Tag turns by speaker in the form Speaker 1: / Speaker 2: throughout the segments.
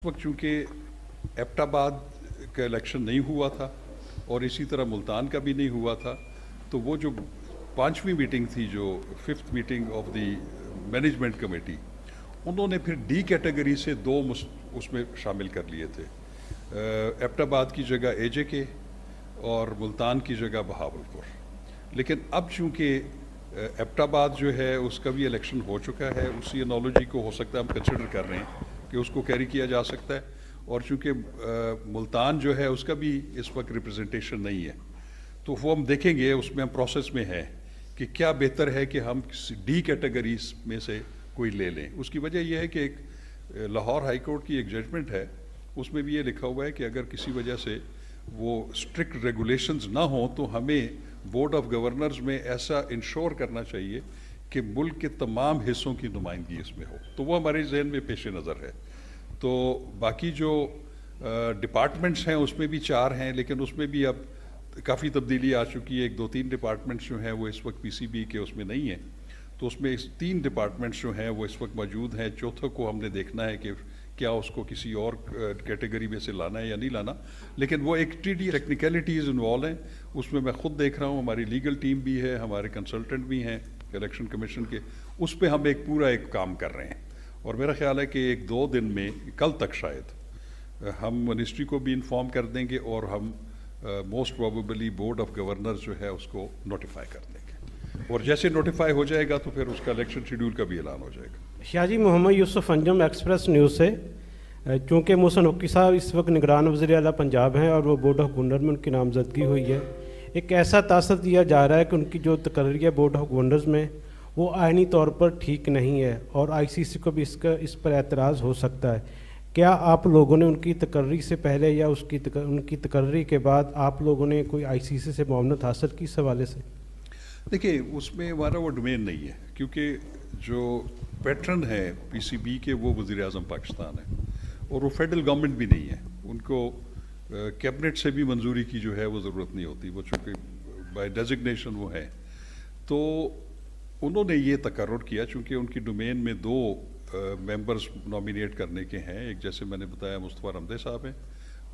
Speaker 1: وقت چونکہ ایبٹ آباد کا الیکشن نہیں ہوا تھا اور اسی طرح ملتان کا بھی نہیں ہوا تھا، تو وہ جو پانچویں میٹنگ تھی، جو fifth meeting of the management committee, انہوں نے پھر ڈی کیٹیگری سے دو اس میں شامل کر لیے تھے، ایبٹ آباد کی جگہ اے جے کے اور ملتان کی جگہ بہاولپور۔ لیکن اب چونکہ ایبٹ آباد جو ہے اس کا بھی الیکشن ہو چکا ہے، اسی انالوجی کو ہو سکتا ہے ہم کنسیڈر کر رہے ہیں کہ اس کو کیری کیا جا سکتا ہے، اور چونکہ ملتان جو ہے اس کا بھی اس وقت ریپرزنٹیشن نہیں ہے، تو وہ ہم دیکھیں گے، اس میں ہم پروسیس میں ہیں کہ کیا بہتر ہے کہ ہم ڈی کیٹیگریز میں سے کوئی لے لیں۔ اس کی وجہ یہ ہے کہ ایک لاہور ہائی کورٹ کی ایک ججمنٹ ہے، اس میں بھی یہ لکھا ہوا ہے کہ اگر کسی وجہ سے وہ اسٹرکٹ ریگولیشنز نہ ہوں تو ہمیں بورڈ آف گورنرز میں ایسا انشور کرنا چاہیے کہ ملک کے تمام حصوں کی نمائندگی اس میں ہو، تو وہ ہمارے ذہن میں پیش نظر ہے۔ تو باقی جو ڈپارٹمنٹس ہیں اس میں بھی 4 ہیں، لیکن اس میں بھی اب کافی تبدیلی آ چکی ہے۔ 2-3 ڈپارٹمنٹس جو ہیں وہ اس وقت پی سی بی کے اس میں نہیں ہیں، تو اس میں 3 ڈپارٹمنٹس جو ہیں وہ اس وقت موجود ہیں۔ چوتھا کو ہم نے دیکھنا ہے کہ کیا اس کو کسی اور کیٹیگری میں سے لانا ہے یا نہیں لانا، لیکن وہ ایک ٹیکنیکلٹیز انوالو ہیں، اس میں خود دیکھ رہا ہوں، ہماری لیگل ٹیم بھی ہے، ہمارے کنسلٹنٹ بھی ہیں الیکشن کمیشن کے، اس پہ ہم ایک کام کر رہے ہیں، اور میرا خیال ہے کہ 1-2 دن میں، کل تک شاید ہم منسٹری کو بھی انفارم کر دیں گے، اور ہم most probably board of governors جو ہے اس کو نوٹیفائی کر دیں گے، اور جیسے نوٹیفائی ہو جائے گا تو پھر اس کا الیکشن شیڈول کا بھی اعلان ہو جائے گا۔
Speaker 2: شاہ جی، محمد یوسف انجم ایکسپریس نیوز سے۔ چونکہ محسن حقی صاحب اس وقت نگران وزیر اعلیٰ پنجاب ہیں اور وہ بورڈ آف گورنر میں ان کی نامزدگی ہوئی ہے، ایک ایسا تاثر دیا جا رہا ہے کہ ان کی جو تقرری ہے بورڈ آف گورنرز میں وہ آئینی طور پر ٹھیک نہیں ہے، اور آئی سی سی کو بھی اس پر اعتراض ہو سکتا ہے۔ کیا آپ لوگوں نے ان کی تقرری سے پہلے یا ان کی تقرری کے بعد آپ لوگوں نے کوئی آئی سی سی سے معاونت حاصل کی اس حوالے سے؟
Speaker 1: دیکھیں، اس میں ہمارا وہ ڈومین نہیں ہے، کیونکہ جو پیٹرن ہے پی سی بی کے وہ وزیر اعظم پاکستان ہے، اور وہ فیڈرل گورنمنٹ بھی نہیں ہے، ان کو کیبنٹ سے بھی منظوری کی جو ہے وہ ضرورت نہیں ہوتی، وہ چونکہ بائی ڈیزگنیشن وہ ہے، تو انہوں نے یہ تقرر کیا چونکہ ان کی ڈومین میں 2 ممبرز نامینیٹ کرنے کے ہیں، ایک جیسے میں نے بتایا مصطفیٰ رمدے صاحب ہیں،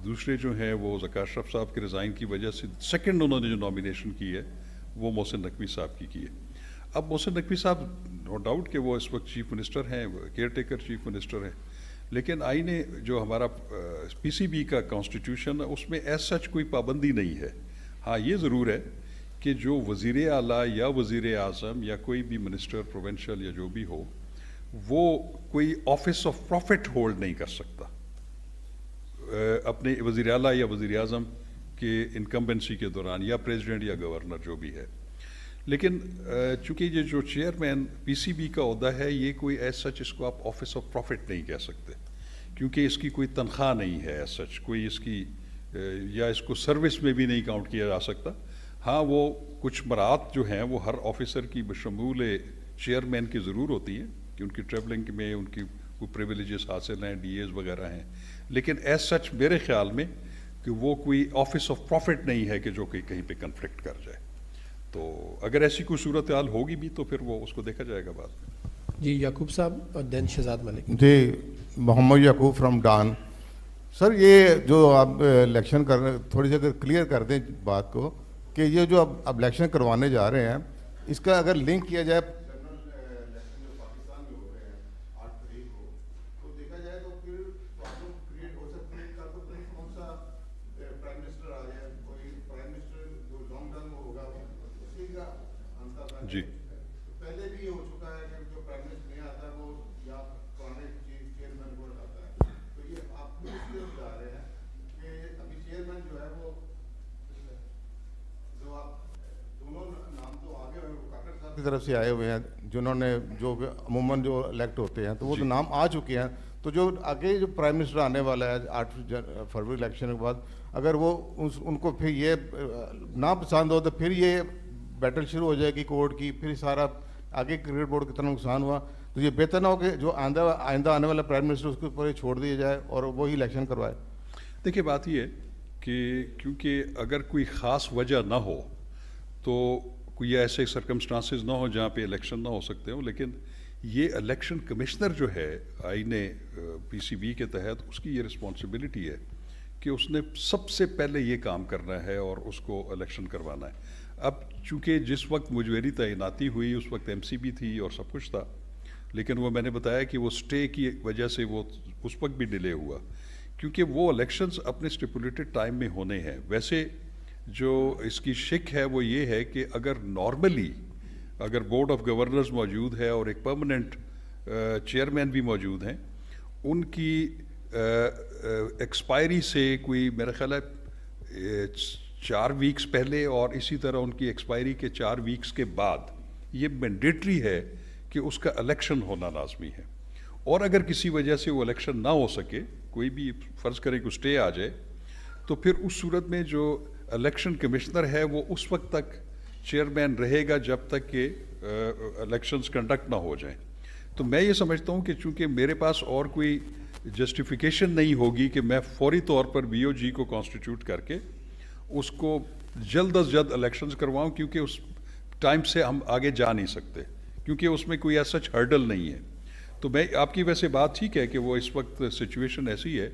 Speaker 1: دوسرے جو ہیں وہ ذکا اشرف صاحب کے ریزائن کی وجہ سے سیکنڈ انہوں نے جو نامینیشن کی ہے وہ محسن نقوی صاحب کی ہے۔ اب محسن نقوی صاحب نو ڈاؤٹ کہ وہ اس وقت چیف منسٹر ہیں، کیئر ٹیکر چیف منسٹر ہیں، لیکن آئین جو ہمارا پی سی بی کا کانسٹیٹیوشن ہے اس میں ایز سچ کوئی پابندی نہیں ہے۔ ہاں یہ ضرور ہے کہ جو وزیر اعلیٰ یا وزیر اعظم یا کوئی بھی منسٹر پروونشل یا جو بھی ہو، وہ کوئی آفس آف پروفٹ ہولڈ نہیں کر سکتا اپنے وزیر اعلیٰ یا وزیر اعظم کے انکمبنسی کے دوران، یا پریزیڈنٹ یا گورنر جو بھی ہے۔ لیکن چونکہ یہ جو چیئرمین پی سی بی کا عہدہ ہے، یہ کوئی ایز سچ اس کو آپ آفس آف پروفٹ نہیں کہہ سکتے، کیونکہ اس کی کوئی تنخواہ نہیں ہے ایز سچ، کوئی اس کی یا اس کو سروس میں بھی نہیں کاؤنٹ کیا جا سکتا۔ ہاں وہ کچھ برات جو ہیں وہ ہر آفیسر کی بشمول چیئرمین کی ضرور ہوتی ہیں کہ ان کی ٹریولنگ میں ان کی کوئی پریویلیجز حاصل ہیں، ڈی ایز وغیرہ ہیں، لیکن ایز سچ میرے خیال میں کہ وہ کوئی آفس آف پروفٹ نہیں ہے کہ جو کہ کہیں پہ کنفلکٹ کر جائے۔ تو اگر ایسی کوئی صورتحال ہوگی بھی تو پھر وہ اس کو دیکھا جائے گا بعد میں۔
Speaker 3: جی یعقوب صاحب، اور دین شہزاد ملک۔
Speaker 4: جی، محمد یعقوب فرام ڈان۔ سر، یہ جو آپ الیکشن کر رہے ہیں، تھوڑی سی اگر کلیئر کر دیں بات کو کہ یہ جو اب الیکشن کروانے جا رہے ہیں، اس کا اگر لنک کیا جائے
Speaker 1: جی
Speaker 4: پہلے بھی یہ ہو چکا ہے کہ جو پرائم منسٹر نہیں آتا وہ یا پرانے چیئرمین کو ہٹاتا ہے، تو یہ آپ کو اس لیے بتا رہے ہیں کہ ابھی چیئرمین جو ہے وہ جو آپ دونوں نام تو آگے ہوئے وہ کاکڑ صاحب کی طرف سے آئے ہوئے ہیں، جنہوں نے جو عموماً جو الیکٹ ہوتے ہیں تو وہ تو نام آ چکے ہیں، تو جو آگے جو پرائم منسٹر آنے والا ہے 8 فروری الیکشن کے بعد، اگر وہ ان کو پھر یہ نہ پسند ہو تو پھر یہ بیٹل شروع ہو جائے گی کورٹ کی، پھر سارا آگے کرکٹ بورڈ کتنا نقصان ہوا، تو یہ بہتر نہ ہو کہ جو آئندہ آنے والا پرائم منسٹر اس کے اوپر چھوڑ دیا جائے اور وہی الیکشن کروائے؟
Speaker 1: دیکھیے، بات یہ ہے کہ کیونکہ اگر کوئی خاص وجہ نہ ہو تو کوئی ایسے سرکمسٹانسز نہ ہو جہاں پہ الیکشن نہ ہو سکتے ہوں، لیکن یہ الیکشن کمشنر جو ہے آئین PCB کے تحت اس کی یہ رسپانسبلٹی ہے کہ اس نے سب سے پہلے یہ کام کرنا ہے اور اس کو الیکشن کروانا ہے. اب چونکہ جس وقت مجوری تعیناتی ہوئی اس وقت MCB تھی اور سب کچھ تھا, لیکن وہ میں نے بتایا کہ وہ سٹے کی وجہ سے وہ اس وقت بھی ڈیلے ہوا, کیونکہ وہ الیکشنز اپنے اسٹیپولیٹڈ ٹائم میں ہونے ہیں. ویسے جو اس کی شک ہے وہ یہ ہے کہ اگر نارملی اگر بورڈ آف گورنرز موجود ہے اور ایک پرماننٹ چیئرمین بھی موجود ہیں, ان کی ایکسپائری سے کوئی میرا خیال ہے 4 ویکس پہلے اور اسی طرح ان کی ایکسپائری کے 4 ویکس کے بعد یہ مینڈیٹری ہے کہ اس کا الیکشن ہونا لازمی ہے. اور اگر کسی وجہ سے وہ الیکشن نہ ہو سکے, کوئی بھی فرض کرے کہ اسٹے آ جائے, تو پھر اس صورت میں جو الیکشن کمشنر ہے وہ اس وقت تک چیئرمین رہے گا جب تک کہ الیکشنز کنڈکٹ نہ ہو جائیں. تو میں یہ سمجھتا ہوں کہ چونکہ میرے پاس اور کوئی جسٹیفیکیشن نہیں ہوگی کہ میں فوری طور پر BOG کو کانسٹیٹیوٹ کر کے اس کو جلد از جلد الیکشنز کرواؤں, کیونکہ اس ٹائم سے ہم آگے جا نہیں سکتے, کیونکہ اس میں کوئی ایسا ہرڈل نہیں ہے. تو میں آپ کی ویسے بات ٹھیک ہے کہ وہ اس وقت سچویشن ایسی ہے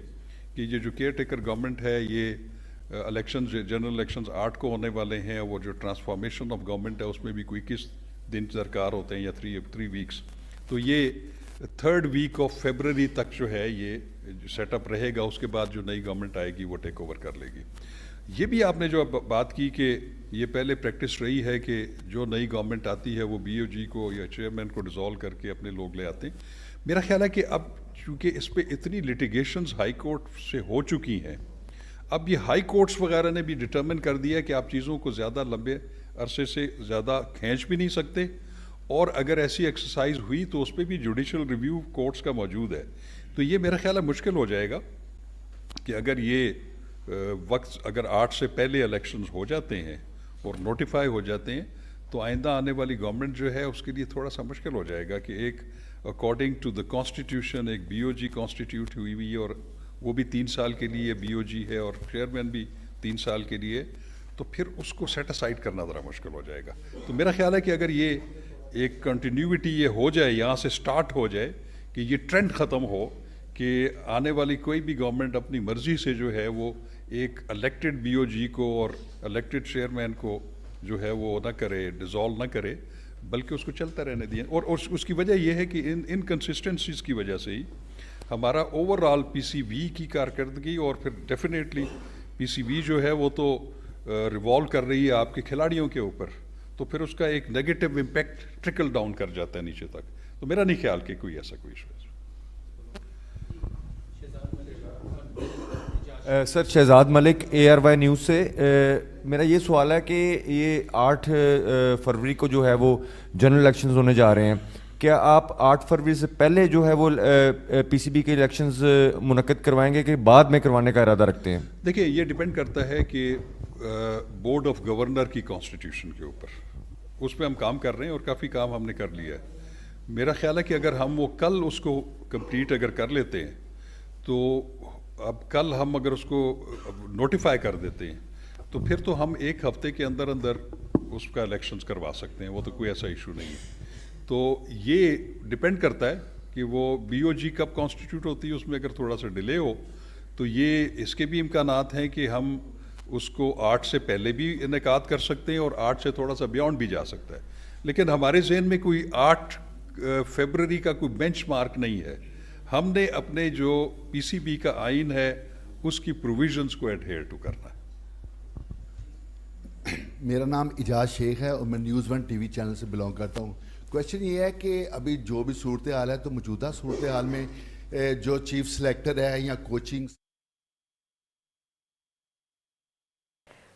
Speaker 1: کہ یہ جو کیئر ٹیکر گورنمنٹ ہے, یہ الیکشنز جنرل الیکشنز 8 کو ہونے والے ہیں, وہ جو ٹرانسفارمیشن آف گورنمنٹ ہے اس میں بھی کوئی کس دن درکار ہوتے ہیں یا 3 ویکس. تو یہ 3rd ویک آف فیبرری تک جو ہے یہ سیٹ اپ رہے گا. اس کے بعد جو نئی گورنمنٹ آئے گی وہ ٹیک اوور کر لے گی. یہ بھی آپ نے جو بات کی کہ یہ پہلے پریکٹس رہی ہے کہ جو نئی گورنمنٹ آتی ہے وہ BOG کو یا چیئرمین کو ڈیزالو کر کے اپنے لوگ لے آتے ہیں. میرا خیال ہے کہ اب چونکہ اس پہ اتنی لٹیگیشنز ہائی کورٹ سے ہو چکی ہیں, اب یہ ہائی کورٹس وغیرہ نے بھی ڈٹرمن کر دیا کہ آپ چیزوں کو زیادہ لمبے عرصے سے زیادہ کھینچ بھی نہیں سکتے, اور اگر ایسی ایکسرسائز ہوئی تو اس پہ بھی جوڈیشل ریویو کورٹس کا موجود ہے. تو یہ میرا خیال ہے مشکل ہو جائے گا کہ اگر یہ وقت اگر 8 سے پہلے الیکشنز ہو جاتے ہیں اور نوٹیفائی ہو جاتے ہیں تو آئندہ آنے والی گورنمنٹ جو ہے اس کے لیے تھوڑا سا مشکل ہو جائے گا کہ ایک اکارڈنگ ٹو دا کانسٹیٹیوشن ایک BOG کانسٹیٹیوٹ ہوئی اور وہ بھی 3 سال کے لیے BOG ہے اور چیئرمین بھی 3 سال کے لیے, تو پھر اس کو سیٹ اسائڈ کرنا ذرا مشکل ہو جائے گا. تو میرا خیال ہے کہ اگر یہ ایک کنٹینیوٹی یہ ہو جائے, یہاں سے سٹارٹ ہو جائے کہ یہ ٹرینڈ ختم ہو کہ آنے والی کوئی بھی گورنمنٹ اپنی مرضی سے جو ہے وہ ایک الیکٹڈ BOG کو اور الیکٹڈ چیئرمین کو جو ہے وہ نہ کرے, ڈیزالو نہ کرے, بلکہ اس کو چلتا رہنے دیں. اور اس کی وجہ یہ ہے کہ ان کنسسٹنسیز کی وجہ سے ہی ہمارا اوور آل PCB کی کارکردگی, اور پھر ڈیفینیٹلی PCB جو ہے وہ تو ریوالو کر رہی ہے آپ کے کھلاڑیوں کے اوپر, تو پھر اس کا ایک نیگیٹو امپیکٹ ٹرکل ڈاؤن کر جاتا ہے نیچے تک. تو میرا نہیں خیال کہ کوئی ایسا کوئی ایشو ہے.
Speaker 5: سر شہزاد ملک ARY نیوز سے. میرا یہ سوال ہے کہ یہ 8 فروری کو جو ہے وہ جنرل الیکشنز ہونے جا رہے ہیں, کیا آپ 8 فروری سے پہلے جو ہے وہ PCB کے الیکشنز منعقد کروائیں گے کہ بعد میں کروانے کا ارادہ رکھتے ہیں؟
Speaker 1: دیکھیں یہ ڈیپینڈ کرتا ہے کہ بورڈ آف گورنر کی کانسٹیٹیوشن کے اوپر, اس پہ ہم کام کر رہے ہیں اور کافی کام ہم نے کر لیا ہے. میرا خیال ہے کہ اگر ہم وہ کل اس کو کمپلیٹ اگر کر لیتے ہیں تو اب کل ہم اگر اس کو نوٹیفائی کر دیتے ہیں تو پھر تو ہم 1 ہفتے کے اندر اس کا الیکشنز کروا سکتے ہیں, وہ تو کوئی ایسا ایشو نہیں ہے. تو یہ ڈیپینڈ کرتا ہے کہ وہ BOG کب کانسٹیٹیوٹ ہوتی ہے, اس میں اگر تھوڑا سا ڈیلے ہو تو یہ اس کے بھی امکانات ہیں کہ ہم اس کو 8 سے پہلے بھی انعقاد کر سکتے ہیں اور 8 سے تھوڑا سا بیونڈ بھی جا سکتا ہے. لیکن ہمارے ذہن میں کوئی 8 فیبرری کا کوئی بینچ مارک نہیں ہے. ہم نے اپنے جو PCB کا آئین ہے اس کی پروویژنز کو ایڈہیئر ٹو کرنا ہے.
Speaker 6: میرا نام اجاز شیخ ہے اور میں نیوز 1 TV چینل سے بلانگ کرتا ہوں. کویشچن یہ ہے کہ ابھی جو بھی صورتحال ہے تو موجودہ صورتحال میں جو چیف سلیکٹر ہے یا کوچنگ